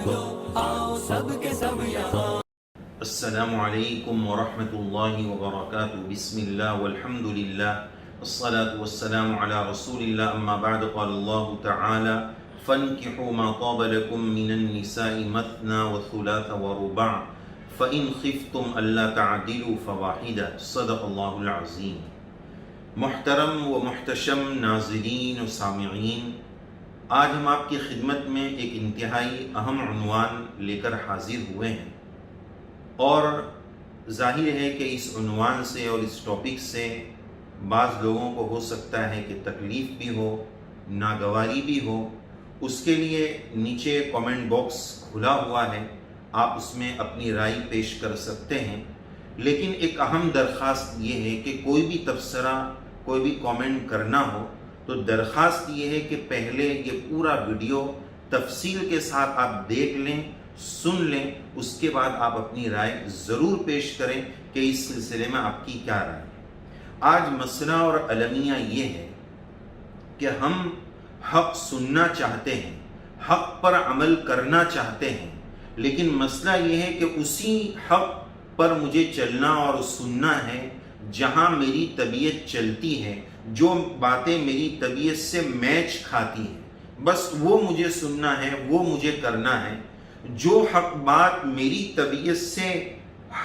دو، آؤ سب کے سب یہاں۔ السلام علیکم ورحمۃ اللہ وبرکاتہ۔ بسم اللہ والحمد للہ والصلاة والسلام علی رسول اللہ، اما بعد، قال اللہ تعالی فانکحوا ما طاب لکم من النساء مثنى وثلاث ورباع فإن خفتم ألا تعدلوا فواحدة، صدق اللہ العظیم۔ محترم و محتشم ناظرین و سامعین، آج ہم آپ کی خدمت میں ایک انتہائی اہم عنوان لے کر حاضر ہوئے ہیں، اور ظاہر ہے کہ اس عنوان سے اور اس ٹاپک سے بعض لوگوں کو ہو سکتا ہے کہ تکلیف بھی ہو، ناگواری بھی ہو۔ اس کے لیے نیچے کامنٹ باکس کھلا ہوا ہے، آپ اس میں اپنی رائے پیش کر سکتے ہیں، لیکن ایک اہم درخواست یہ ہے کہ کوئی بھی تبصرہ، کوئی بھی کامنٹ کرنا ہو تو درخواست یہ ہے کہ پہلے یہ پورا ویڈیو تفصیل کے ساتھ آپ دیکھ لیں، سن لیں، اس کے بعد آپ اپنی رائے ضرور پیش کریں کہ اس سلسلے میں آپ کی کیا رائے ہے۔ آج مسئلہ اور المیہ یہ ہے کہ ہم حق سننا چاہتے ہیں، حق پر عمل کرنا چاہتے ہیں، لیکن مسئلہ یہ ہے کہ اسی حق پر مجھے چلنا اور سننا ہے جہاں میری طبیعت چلتی ہے، جو باتیں میری طبیعت سے میچ کھاتی ہیں، بس وہ مجھے سننا ہے، وہ مجھے کرنا ہے۔ جو حق بات میری طبیعت سے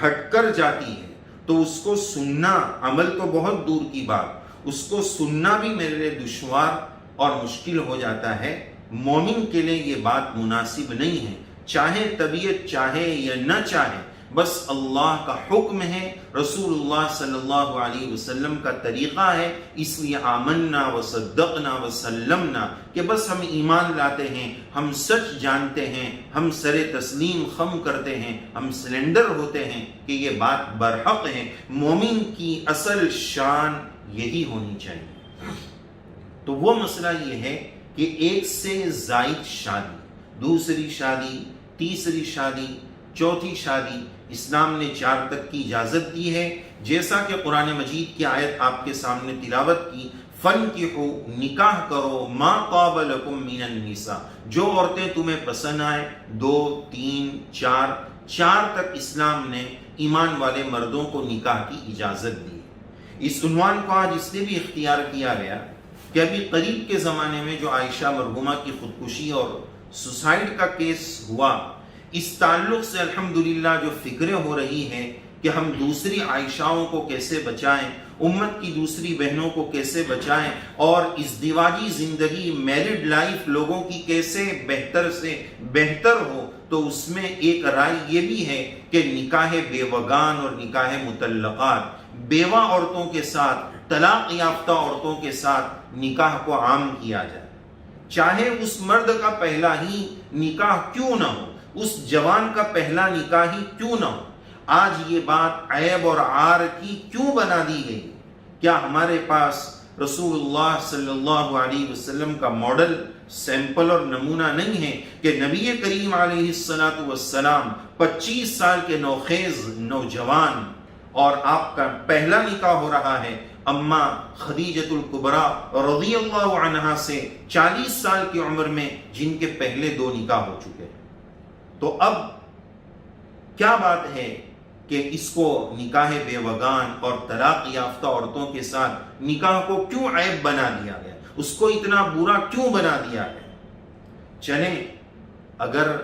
ہٹ کر جاتی ہے تو اس کو سننا، عمل تو بہت دور کی بات، اس کو سننا بھی میرے لیے دشوار اور مشکل ہو جاتا ہے۔ مومن کے لیے یہ بات مناسب نہیں ہے، چاہے طبیعت چاہے یا نہ چاہے، بس اللہ کا حکم ہے، رسول اللہ صلی اللہ علیہ وسلم کا طریقہ ہے، اس لیے آمنا وصدقنا وسلمنا کہ بس ہم ایمان لاتے ہیں، ہم سچ جانتے ہیں، ہم سر تسلیم خم کرتے ہیں، ہم سلنڈر ہوتے ہیں کہ یہ بات برحق ہے۔ مومن کی اصل شان یہی ہونی چاہیے۔ تو وہ مسئلہ یہ ہے کہ ایک سے زائد شادی، دوسری شادی، تیسری شادی، چوتھی شادی، اسلام نے 4 تک کی اجازت دی ہے، جیسا کہ قرآن مجید کی آیت آپ کے سامنے تلاوت کی، فَانْكِحُوا نکاح کرو مَا طَابَ لَكُم مِّنَ النِّسَاء، جو عورتیں تمہیں پسند آئیں، 2، 3، 4 تک اسلام نے ایمان والے مردوں کو نکاح کی اجازت دی۔ اس عنوان کو آج اس لیے بھی اختیار کیا گیا کہ ابھی قریب کے زمانے میں جو عائشہ مرحومہ کی خودکشی اور سوسائڈ کا کیس ہوا، اس تعلق سے الحمدللہ جو فکریں ہو رہی ہیں کہ ہم دوسری عائشاؤں کو کیسے بچائیں، امت کی دوسری بہنوں کو کیسے بچائیں، اور ازدواجی زندگی، میرڈ لائف لوگوں کی کیسے بہتر سے بہتر ہو، تو اس میں ایک رائے یہ بھی ہے کہ نکاح بیوگان اور نکاح مطلقات، بیوہ عورتوں کے ساتھ، طلاق یافتہ عورتوں کے ساتھ نکاح کو عام کیا جائے، چاہے اس مرد کا پہلا ہی نکاح کیوں نہ ہو، اس جوان کا پہلا نکاح ہی کیوں نہ ہو۔ آج یہ بات عیب اور عار کی کیوں بنا دی گئی؟ کیا ہمارے پاس رسول اللہ صلی اللہ علیہ وسلم کا ماڈل، سیمپل اور نمونہ نہیں ہے کہ نبی کریم علیہ السلام 25 سال کے نوخیز نوجوان، اور آپ کا پہلا نکاح ہو رہا ہے اماں خدیجۃ الکبریٰ رضی اللہ عنہا سے 40 سال کی عمر میں، جن کے پہلے 2 نکاح ہو چکے ہیں۔ تو اب کیا بات ہے کہ اس کو نکاح بیوگان اور طلاق یافتہ عورتوں کے ساتھ نکاح کو کیوں عیب بنا دیا گیا، اس کو اتنا برا کیوں بنا دیا گیا؟ چلیں، اگر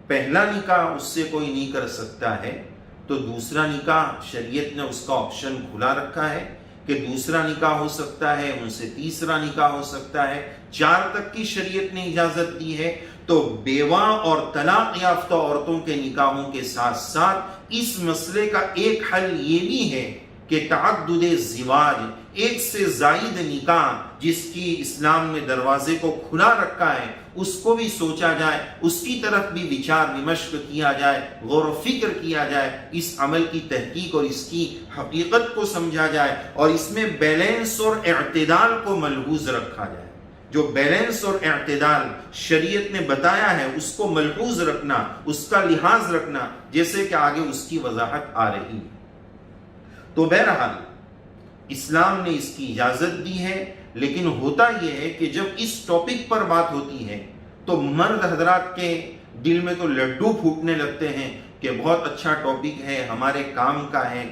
پہلا نکاح اس سے کوئی نہیں کر سکتا ہے تو دوسرا نکاح شریعت نے اس کا آپشن کھلا رکھا ہے کہ دوسرا نکاح ہو سکتا ہے، ان سے تیسرا نکاح ہو سکتا ہے، 4 تک کی شریعت نے اجازت دی ہے۔ تو بیوہ اور طلاق یافتہ عورتوں کے نکاحوں کے ساتھ ساتھ اس مسئلے کا ایک حل یہ بھی ہے کہ تعدد زواج، ایک سے زائد نکاح جس کی اسلام نے دروازے کو کھلا رکھا ہے، اس کو بھی سوچا جائے، اس کی طرف بھی وچار ومشق کیا جائے، غور و فکر کیا جائے، اس عمل کی تحقیق اور اس کی حقیقت کو سمجھا جائے، اور اس میں بیلنس اور اعتدال کو ملحوظ رکھا جائے۔ جو بیلنس اور اعتدال شریعت نے بتایا ہے اس کو ملحوظ رکھنا، اس کا لحاظ رکھنا، جیسے کہ آگے اس کی وضاحت آ رہی ہے۔ تو بہرحال اسلام نے اس کی اجازت دی ہے، لیکن ہوتا یہ ہے کہ جب اس ٹاپک پر بات ہوتی ہے تو مرد حضرات کے دل میں تو لڈو پھوٹنے لگتے ہیں کہ بہت اچھا ٹاپک ہے، ہمارے کام کا ہے،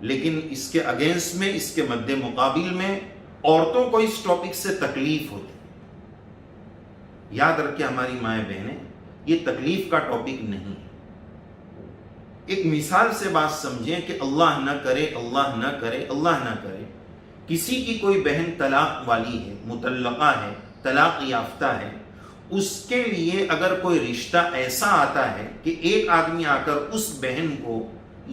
لیکن اس کے اگینسٹ میں، اس کے مد مقابل میں عورتوں کو اس ٹاپک سے تکلیف ہوتی. یاد رکھیں ہماری مائیں بہنیں، یہ تکلیف کا ٹاپک نہیں ہے. ایک مثال سے بات سمجھیں کہ اللہ نہ کرے، اللہ نہ کرے، اللہ نہ کرے، کسی کی کوئی بہن طلاق والی ہے، مطلقہ ہے، طلاق یافتہ ہے، اس کے لیے اگر کوئی رشتہ ایسا آتا ہے کہ ایک آدمی آ کر اس بہن کو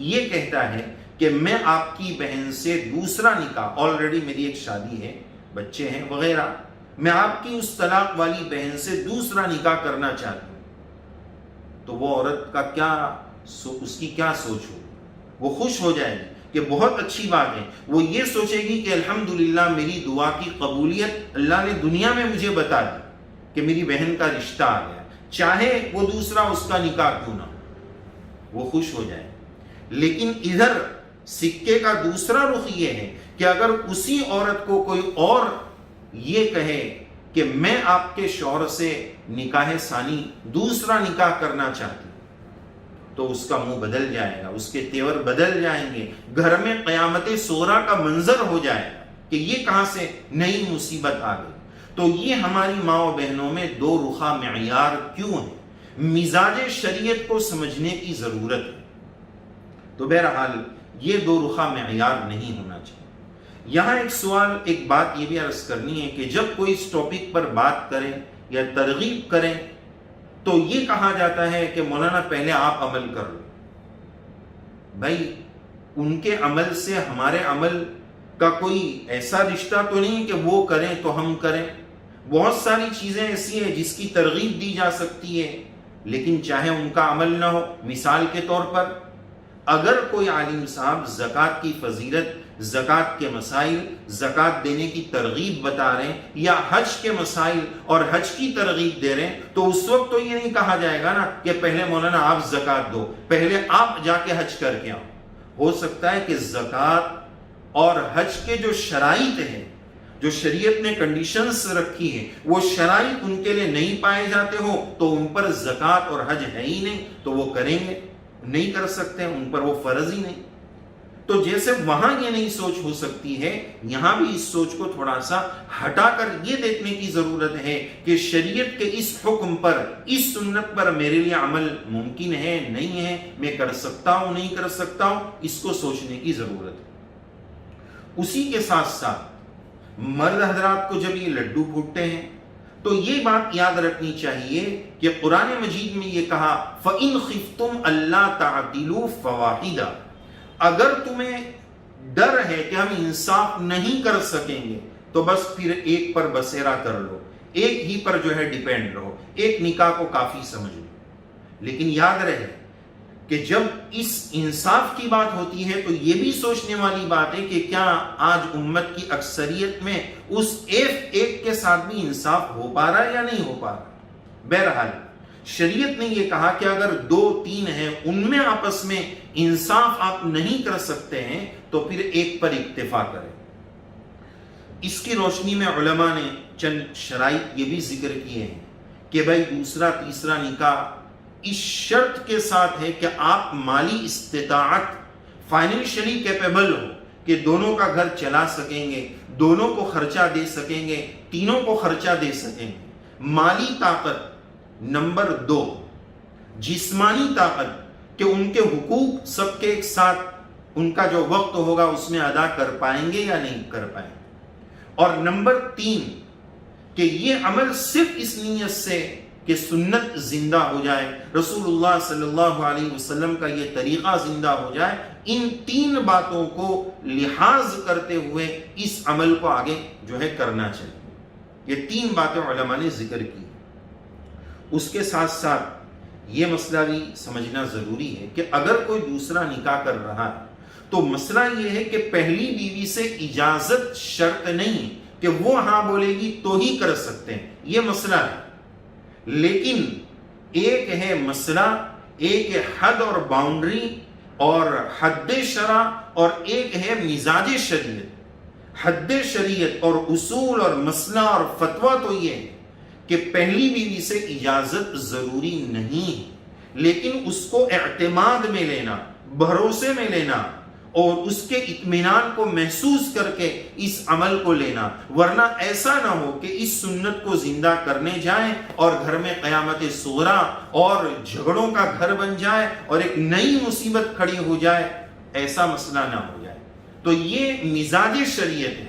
یہ کہتا ہے کہ میں آپ کی بہن سے دوسرا نکاح، آلریڈی میری ایک شادی ہے، بچے ہیں وغیرہ، میں آپ کی اس طلاق والی بہن سے دوسرا نکاح کرنا چاہتی ہوں، تو وہ عورت کا کیا، اس کی کیا سوچ ہو؟ وہ خوش ہو جائے گی کہ بہت اچھی بات ہے. وہ یہ سوچے گی کہ الحمدللہ میری دعا کی قبولیت اللہ نے دنیا میں مجھے بتا دی کہ میری بہن کا رشتہ آ گیا، چاہے وہ دوسرا اس کا نکاح کیوں نہ ہو، وہ خوش ہو جائے. لیکن ادھر سکے کا دوسرا رخ یہ ہے کہ اگر اسی عورت کو کوئی اور یہ کہے کہ میں آپ کے شوہر سے نکاح ثانی، دوسرا نکاح کرنا چاہتی ہوں، تو اس کا منہ بدل جائے گا، اس کے تیور بدل جائیں گے، گھر میں قیامت صغریٰ کا منظر ہو جائے گا کہ یہ کہاں سے نئی مصیبت آ گئی. تو یہ ہماری ماں و بہنوں میں دو رخا معیار کیوں ہے؟ مزاج شریعت کو سمجھنے کی ضرورت ہے. تو بہرحال یہ دو رخا معیار نہیں ہونا چاہیے. یہاں ایک سوال، ایک بات یہ بھی عرض کرنی ہے کہ جب کوئی اس ٹاپک پر بات کریں یا ترغیب کریں تو یہ کہا جاتا ہے کہ مولانا پہلے آپ عمل کر لو. بھائی ان کے عمل سے ہمارے عمل کا کوئی ایسا رشتہ تو نہیں کہ وہ کریں تو ہم کریں. بہت ساری چیزیں ایسی ہیں جس کی ترغیب دی جا سکتی ہے لیکن چاہے ان کا عمل نہ ہو. مثال کے طور پر اگر کوئی عالم صاحب زکوٰۃ کی فضیلت، زکوٰۃ کے مسائل، زکوٰۃ دینے کی ترغیب بتا رہے ہیں یا حج کے مسائل اور حج کی ترغیب دے رہے ہیں تو اس وقت تو یہ نہیں کہا جائے گا نا کہ پہلے مولانا آپ زکوٰۃ دو، پہلے آپ جا کے حج کر کے آؤ. ہو سکتا ہے کہ زکوٰۃ اور حج کے جو شرائط ہیں، جو شریعت نے کنڈیشنز رکھی ہیں، وہ شرائط ان کے لیے نہیں پائے جاتے ہو تو ان پر زکوٰۃ اور حج ہے ہی نہیں تو وہ کریں گے نہیں، کر سکتے، ان پر وہ فرض ہی نہیں. تو جیسے وہاں یہ نہیں سوچ ہو سکتی ہے، یہاں بھی اس سوچ کو تھوڑا سا ہٹا کر یہ دیکھنے کی ضرورت ہے کہ شریعت کے اس حکم پر، اس سنت پر میرے لیے عمل ممکن ہے نہیں ہے، میں کر سکتا ہوں نہیں کر سکتا ہوں، اس کو سوچنے کی ضرورت ہے. اسی کے ساتھ ساتھ مرد حضرات کو جب یہ لڈو پھوٹتے ہیں تو یہ بات یاد رکھنی چاہیے کہ قرآن مجید میں یہ کہا فَإِنْ خِفْتُمْ أَلَّا تَعْدِلُوا فَوَاحِدًا، اگر تمہیں ڈر ہے کہ ہم انصاف نہیں کر سکیں گے تو بس پھر ایک پر بسیرا کر لو، ایک ہی پر جو ہے ڈیپینڈ رہو، ایک نکاح کو کافی سمجھ لو. لیکن یاد رہے کہ جب اس انصاف کی بات ہوتی ہے تو یہ بھی سوچنے والی بات ہے کہ کیا آج امت کی اکثریت میں اس ایک کے ساتھ بھی انصاف ہو پا رہا ہے یا نہیں ہو پا رہا. بہرحال شریعت نے یہ کہا کہ اگر 2-3 ہیں ان میں آپس میں انصاف آپ نہیں کر سکتے ہیں تو پھر ایک پر اکتفا کریں. اس کی روشنی میں علماء نے چند شرائط یہ بھی ذکر کیے ہیں کہ بھائی دوسرا تیسرا نکاح اس شرط کے ساتھ ہے کہ آپ مالی استطاعت، فائنینشلی کیپیبل ہو کہ دونوں کا گھر چلا سکیں گے، دونوں کو خرچہ دے سکیں گے، تینوں کو خرچہ دے سکیں گے. مالی طاقت. نمبر 2 جسمانی طاقت کہ ان کے حقوق سب کے ایک ساتھ ان کا جو وقت ہوگا اس میں ادا کر پائیں گے یا نہیں کر پائیں گے. اور نمبر 3 کہ یہ عمل صرف اس نیت سے کہ سنت زندہ ہو جائے، رسول اللہ صلی اللہ علیہ وسلم کا یہ طریقہ زندہ ہو جائے. ان 3 باتوں کو لحاظ کرتے ہوئے اس عمل کو آگے جو ہے کرنا چاہیے. یہ 3 باتیں علماء نے ذکر کی. اس کے ساتھ ساتھ یہ مسئلہ بھی سمجھنا ضروری ہے کہ اگر کوئی دوسرا نکاح کر رہا ہے تو مسئلہ یہ ہے کہ پہلی بیوی سے اجازت شرط نہیں کہ وہ ہاں بولے گی تو ہی کر سکتے ہیں، یہ مسئلہ ہے. لیکن ایک ہے مسئلہ، ایک ہے حد اور باؤنڈری اور حد شرع، اور ایک ہے مزاج شریعت. حد شریعت اور اصول اور مسئلہ اور فتویٰ تو یہ ہے کہ پہلی بیوی سے اجازت ضروری نہیں ہے، لیکن اس کو اعتماد میں لینا، بھروسے میں لینا اور اس کے اطمینان کو محسوس کر کے اس عمل کو لینا، ورنہ ایسا نہ ہو کہ اس سنت کو زندہ کرنے جائیں اور گھر میں قیامت صغریٰ اور جھگڑوں کا گھر بن جائے اور ایک نئی مصیبت کھڑی ہو جائے، ایسا مسئلہ نہ ہو جائے۔ تو یہ مزاج شریعت ہے،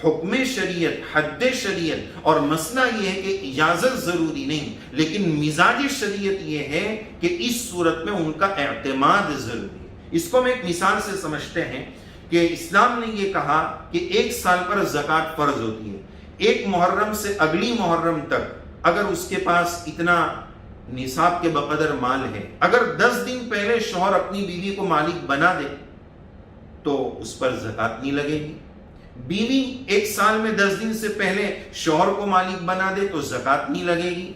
حکم شریعت، حد شریعت، اور مسئلہ یہ ہے کہ اجازت ضروری نہیں، لیکن مزاج شریعت یہ ہے کہ اس صورت میں ان کا اعتماد ضروری ہے۔ اس کو میں ایک مثال سے سمجھتے ہیں کہ اسلام نے یہ کہا کہ 1 سال پر زکوٰۃ فرض ہوتی ہے، 1 محرم سے اگلی محرم تک اگر اس کے پاس اتنا نصاب کے بقدر مال ہے، اگر 10 دن پہلے شوہر اپنی بیوی کو مالک بنا دے تو اس پر زکوٰۃ نہیں لگے گی۔ بیوی 1 سال میں 10 دن سے پہلے شوہر کو مالک بنا دے تو زکوٰۃ نہیں لگے گی۔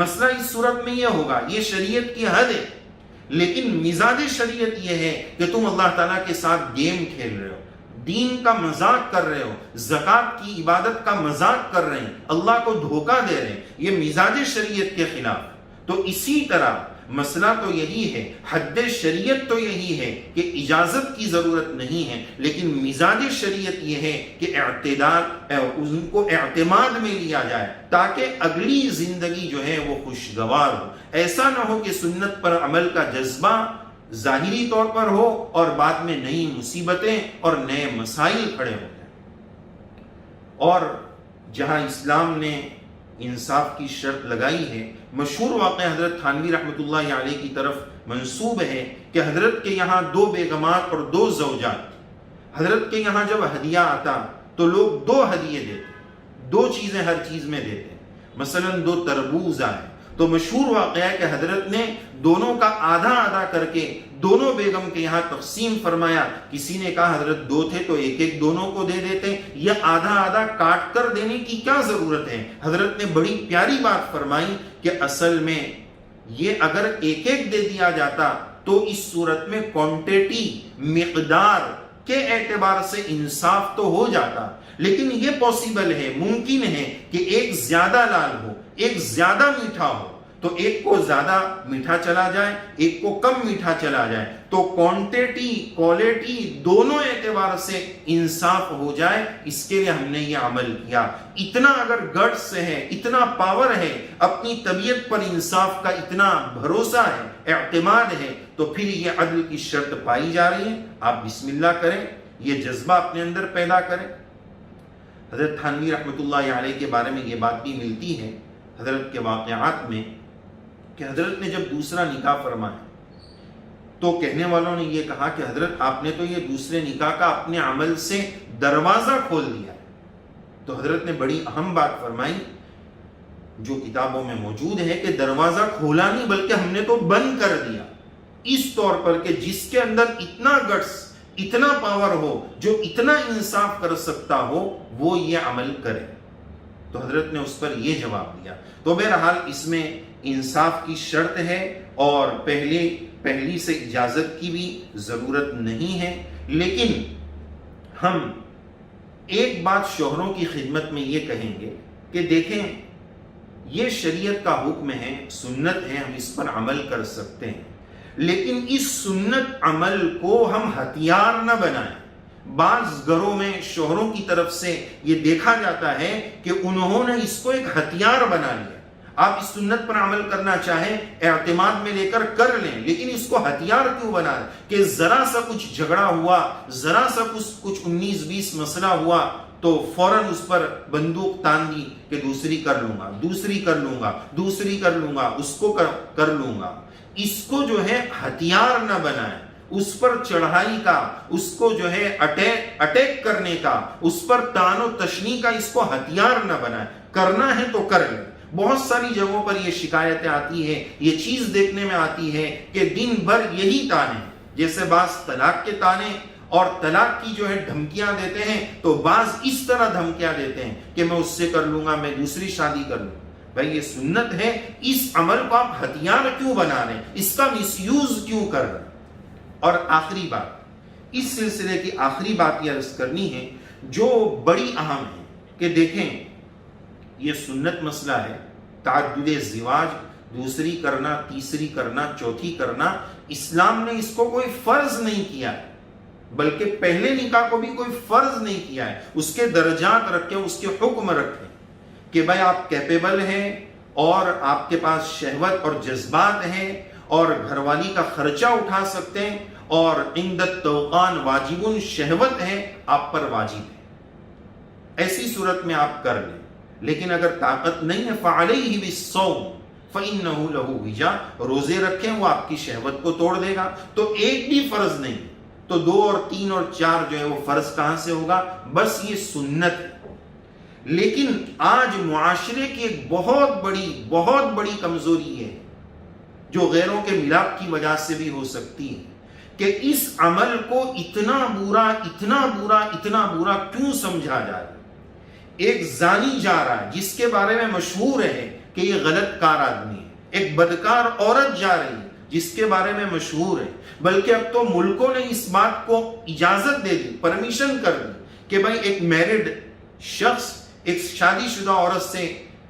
مسئلہ اس صورت میں یہ ہوگا، یہ شریعت کی حد ہے، لیکن مزاج شریعت یہ ہے کہ تم اللہ تعالیٰ کے ساتھ گیم کھیل رہے ہو، دین کا مذاق کر رہے ہو، زکوٰۃ کی عبادت کا مذاق کر رہے ہیں، اللہ کو دھوکہ دے رہے ہیں، یہ مزاج شریعت کے خلاف۔ تو اسی طرح مسئلہ تو یہی ہے، حد شریعت تو یہی ہے کہ اجازت کی ضرورت نہیں ہے، لیکن مزاج شریعت یہ ہے کہ اعتدال، ان کو اعتماد میں لیا جائے تاکہ اگلی زندگی جو ہے وہ خوشگوار ہو۔ ایسا نہ ہو کہ سنت پر عمل کا جذبہ ظاہری طور پر ہو اور بعد میں نئی مصیبتیں اور نئے مسائل کھڑے ہو جائیں۔ اور جہاں اسلام نے انصاف کی شرط لگائی ہے، مشہور واقعہ حضرت تھانوی رحمۃ اللہ علیہ کی طرف منسوب ہے کہ حضرت کے یہاں 2 بیگمات اور 2 زوجات، حضرت کے یہاں جب ہدیہ آتا تو لوگ 2 ہدیے دیتے، 2 چیزیں ہر چیز میں دیتے، مثلا 2 تربوز آئے تو مشہور واقعہ ہے کہ حضرت نے دونوں کا آدھا آدھا کر کے دونوں بیگم کے یہاں تقسیم فرمایا۔ کسی نے کہا حضرت 2 تھے تو 1 دونوں کو دے دیتے، یہ آدھا آدھا کاٹ کر دینے کی کیا ضرورت ہے؟ حضرت نے بڑی پیاری بات فرمائی کہ اصل میں یہ اگر 1 دے دیا جاتا تو اس صورت میں کوانٹیٹی، مقدار کے اعتبار سے انصاف تو ہو جاتا، لیکن یہ پاسبل ہے، ممکن ہے کہ 1 زیادہ لال ہو، 1 زیادہ میٹھا ہو، تو 1 کو زیادہ میٹھا چلا جائے، 1 کو کم میٹھا چلا جائے، تو کوانٹیٹی، کوالٹی دونوں اعتبار سے انصاف ہو جائے، اس کے لیے ہم نے یہ عمل کیا۔ اتنا اگر گٹس ہے، اتنا پاور ہے، اپنی طبیعت پر انصاف کا اتنا بھروسہ ہے، اعتماد ہے، تو پھر یہ عدل کی شرط پائی جا رہی ہے۔ آپ بسم اللہ کریں، یہ جذبہ اپنے اندر پیدا کریں۔ حضرت تھانوی رحمۃ اللہ علیہ کے بارے میں یہ بات بھی ملتی ہے حضرت کے واقعات میں کہ حضرت نے جب دوسرا نکاح فرمایا تو کہنے والوں نے یہ کہا کہ حضرت آپ نے تو یہ دوسرے نکاح کا اپنے عمل سے دروازہ کھول دیا ہے۔ تو حضرت نے بڑی اہم بات فرمائی جو کتابوں میں موجود ہے کہ دروازہ کھولا نہیں بلکہ ہم نے تو بند کر دیا، اس طور پر کہ جس کے اندر اتنا گٹس، اتنا پاور ہو، جو اتنا انصاف کر سکتا ہو، وہ یہ عمل کرے۔ تو حضرت نے اس پر یہ جواب دیا۔ تو بہرحال اس میں انصاف کی شرط ہے اور پہلی سے اجازت کی بھی ضرورت نہیں ہے، لیکن ہم ایک بات شوہروں کی خدمت میں یہ کہیں گے کہ دیکھیں یہ شریعت کا حکم ہے، سنت ہے، ہم اس پر عمل کر سکتے ہیں، لیکن اس سنت عمل کو ہم ہتھیار نہ بنائیں۔ بعض گھروں میں شوہروں کی طرف سے یہ دیکھا جاتا ہے کہ انہوں نے اس کو ایک ہتھیار بنا لیا۔ آپ اس سنت پر عمل کرنا چاہیں، اعتماد میں لے کر کر لیں، لیکن اس کو ہتھیار کیوں بنا رہے کہ ذرا سا کچھ جھگڑا ہوا، ذرا سا کچھ 19-20 مسئلہ ہوا تو فوراً اس پر بندوق تان دی کہ دوسری کر لوں گا، دوسری کر لوں گا، دوسری کر لوں گا، اس کو کر لوں گا۔ اس کو جو ہے ہتھیار نہ بنائیں، اس پر چڑھائی کا، اس کو جو ہے اٹیک کرنے کا، اس پر تان و تشنی کا اس کو ہتھیار نہ بنائیں۔ کرنا ہے تو کر لیں۔ بہت ساری جگہوں پر یہ شکایتیں آتی ہیں، یہ چیز دیکھنے میں آتی ہے کہ دن بھر یہی تانے، جیسے بعض طلاق کے تانے اور طلاق کی جو ہے دھمکیاں دیتے ہیں، تو بعض اس طرح دھمکیاں دیتے ہیں کہ میں اس سے کر لوں گا، میں دوسری شادی کر لوں۔ بھائی یہ سنت ہے، اس عمل کو آپ ہتھیار کیوں بنا رہے ہیں، اس کا مس یوز کیوں کر رہے ہیں؟ اور آخری بات، اس سلسلے کی آخری بات یہ عرض کرنی ہے جو بڑی اہم ہے کہ دیکھیں یہ سنت مسئلہ ہے، تعدد زواج، دوسری کرنا، تیسری کرنا، چوتھی کرنا، اسلام نے اس کو کوئی فرض نہیں کیا ہے، بلکہ پہلے نکاح کو بھی کوئی فرض نہیں کیا ہے، اس کے درجات رکھے، اس کے حکم رکھے کہ بھائی آپ کیپیبل ہیں اور آپ کے پاس شہوت اور جذبات ہیں اور گھر والی کا خرچہ اٹھا سکتے ہیں اور عند التوقان واجب شہوت ہے، آپ پر واجب ہے، ایسی صورت میں آپ کر لیں۔ لیکن اگر طاقت نہیں ہے فعلیہ بالصوم فإنہ لہ وجاء، روزے رکھیں، وہ آپ کی شہوت کو توڑ دے گا۔ تو ایک بھی فرض نہیں، تو 2 اور 3 اور 4 جو ہے وہ فرض کہاں سے ہوگا؟ بس یہ سنت ہے۔ لیکن آج معاشرے کی ایک بہت بڑی کمزوری ہے جو غیروں کے ملاپ کی وجہ سے بھی ہو سکتی ہے کہ اس عمل کو اتنا برا کیوں سمجھا جائے۔ ایک زانی جا رہا ہے جس کے بارے میں مشہور ہے کہ یہ غلط کار آدمی ہے، ایک بدکار عورت جا رہی ہے جس کے بارے میں مشہور ہے، بلکہ اب تو ملکوں نے اس بات کو اجازت دے دی، پرمیشن کر دی کہ بھائی ایک میرڈ شخص ایک شادی شدہ عورت سے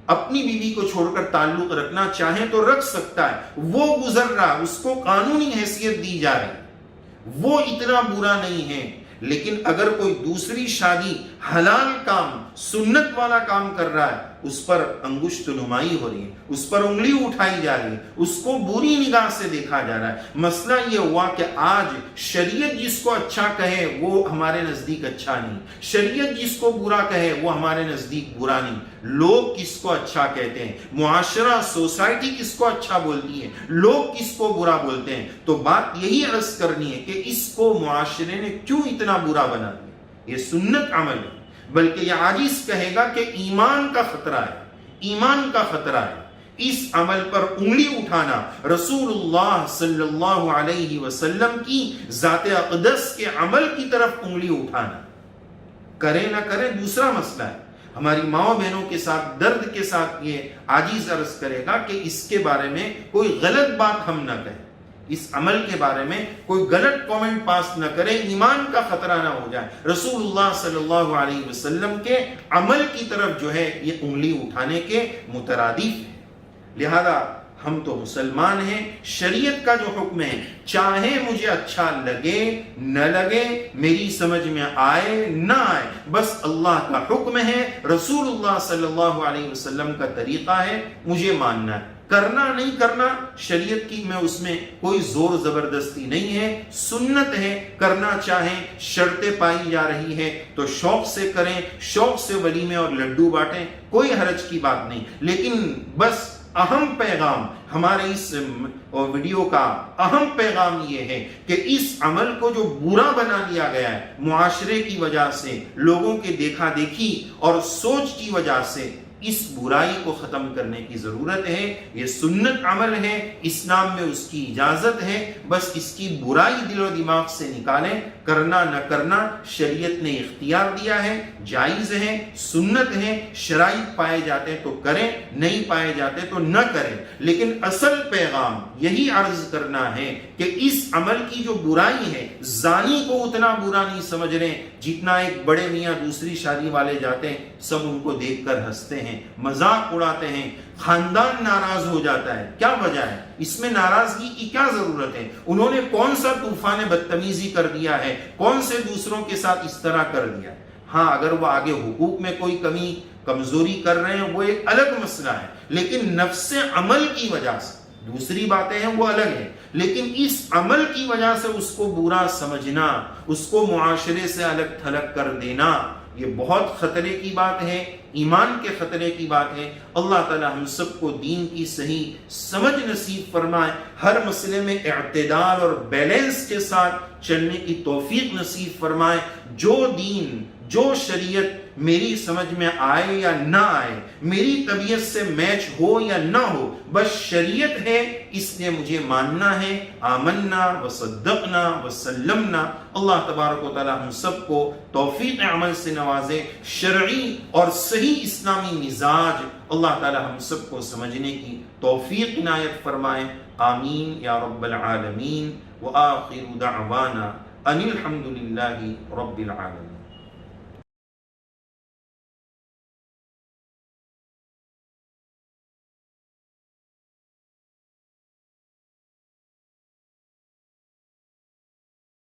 اپنی بیوی کو چھوڑ کر تعلق رکھنا چاہے تو رکھ سکتا ہے، وہ گزر رہا، اس کو قانونی حیثیت دی جا رہی، وہ اتنا برا نہیں ہے۔ لیکن اگر کوئی دوسری شادی حلال کام، سنت والا کام کر رہا ہے، اس پر انگشت نمائی ہو رہی ہے، اس پر انگلی اٹھائی جا رہی ہے، اس کو بری نگاہ سے دیکھا جا رہا ہے۔ مسئلہ یہ ہوا کہ آج شریعت جس کو اچھا کہے وہ ہمارے نزدیک اچھا نہیں، شریعت جس کو برا کہے وہ ہمارے نزدیک برا نہیں، لوگ کس کو اچھا کہتے ہیں، معاشرہ سوسائٹی کس کو اچھا بولتی ہے، لوگ کس کو برا بولتے ہیں۔ تو بات یہی عرض کرنی ہے کہ اس کو معاشرے نے کیوں اتنا برا بنا دیا؟ یہ سنت عمل ہے، بلکہ یہ عاجز کہے گا کہ ایمان کا خطرہ ہے، ایمان کا خطرہ ہے۔ اس عمل پر انگلی اٹھانا، رسول اللہ صلی اللہ علیہ وسلم کی ذات اقدس کے عمل کی طرف انگلی اٹھانا، کرے نہ کرے دوسرا مسئلہ ہے۔ ہماری ماں بہنوں کے ساتھ درد کے ساتھ یہ عاجز عرض کرے گا کہ اس کے بارے میں کوئی غلط بات ہم نہ کہیں، اس عمل کے بارے میں کوئی غلط کامنٹ پاس نہ کرے، ایمان کا خطرہ نہ ہو جائے۔ رسول اللہ صلی اللہ علیہ وسلم کے عمل کی طرف جو ہے یہ انگلی اٹھانے کے مترادف ہے۔ لہذا ہم تو مسلمان ہیں، شریعت کا جو حکم ہے چاہے مجھے اچھا لگے نہ لگے، میری سمجھ میں آئے نہ آئے، بس اللہ کا حکم ہے، رسول اللہ صلی اللہ علیہ وسلم کا طریقہ ہے، مجھے ماننا ہے، کرنا نہیں کرنا شریعت کی میں اس میں کوئی زور زبردستی نہیں ہے، سنت ہے، کرنا چاہیں، شرطیں پائی جا رہی ہے تو شوق سے کریں، شوق سے ولیمے اور لڈو بانٹیں، کوئی حرج کی بات نہیں۔ لیکن بس اہم پیغام ہمارے اس ویڈیو کا اہم پیغام یہ ہے کہ اس عمل کو جو برا بنا لیا گیا ہے معاشرے کی وجہ سے، لوگوں کے دیکھا دیکھی اور سوچ کی وجہ سے، اس برائی کو ختم کرنے کی ضرورت ہے۔ یہ سنت عمل ہے، اسلام میں اس کی اجازت ہے، بس اس کی برائی دل و دماغ سے نکالیں، کرنا نہ کرنا شریعت نے اختیار دیا ہے، جائز ہے، سنت ہے، شرائط پائے جاتے تو کریں، نہیں پائے جاتے تو نہ کریں۔ لیکن اصل پیغام یہی عرض کرنا ہے کہ اس عمل کی جو برائی ہے، زانی کو اتنا برا نہیں سمجھ رہے جتنا ایک بڑے میاں دوسری شادی والے جاتے ہیں، سب ان کو دیکھ کر ہنستے ہیں، مذاق اڑاتے ہیں، خاندان ناراض ہو جاتا ہے۔ کیا وجہ ہے؟ اس میں ناراضگی کی کیا ضرورت ہے؟ انہوں نے کون سا طوفان بدتمیزی کر دیا ہے؟ کون سے دوسروں کے ساتھ اس طرح کر دیا؟ ہاں اگر وہ آگے حقوق میں کوئی کمی کمزوری کر رہے ہیں وہ ایک الگ مسئلہ ہے، لیکن نفس عمل کی وجہ سے دوسری باتیں ہیں وہ الگ ہے، لیکن اس عمل کی وجہ سے اس کو برا سمجھنا، اس کو معاشرے سے الگ تھلگ کر دینا، یہ بہت خطرے کی بات ہے، ایمان کے خطرے کی بات ہے۔ اللہ تعالی ہم سب کو دین کی صحیح سمجھ نصیب فرمائے، ہر مسئلے میں اعتدال اور بیلنس کے ساتھ چلنے کی توفیق نصیب فرمائے۔ جو دین، جو شریعت میری سمجھ میں آئے یا نہ آئے، میری طبیعت سے میچ ہو یا نہ ہو، بس شریعت ہے، اس نے مجھے ماننا ہے۔ آمنا وصدقنا وسلمنا۔ اللہ تبارک و تعالی ہم سب کو توفیق عمل سے نوازے، شرعی اور صحیح اسلامی مزاج اللہ تعالی ہم سب کو سمجھنے کی توفیق عنایت فرمائے۔ آمین یا رب العالمین۔ وآخر دعوانا ان الحمد للہ رب العالمین۔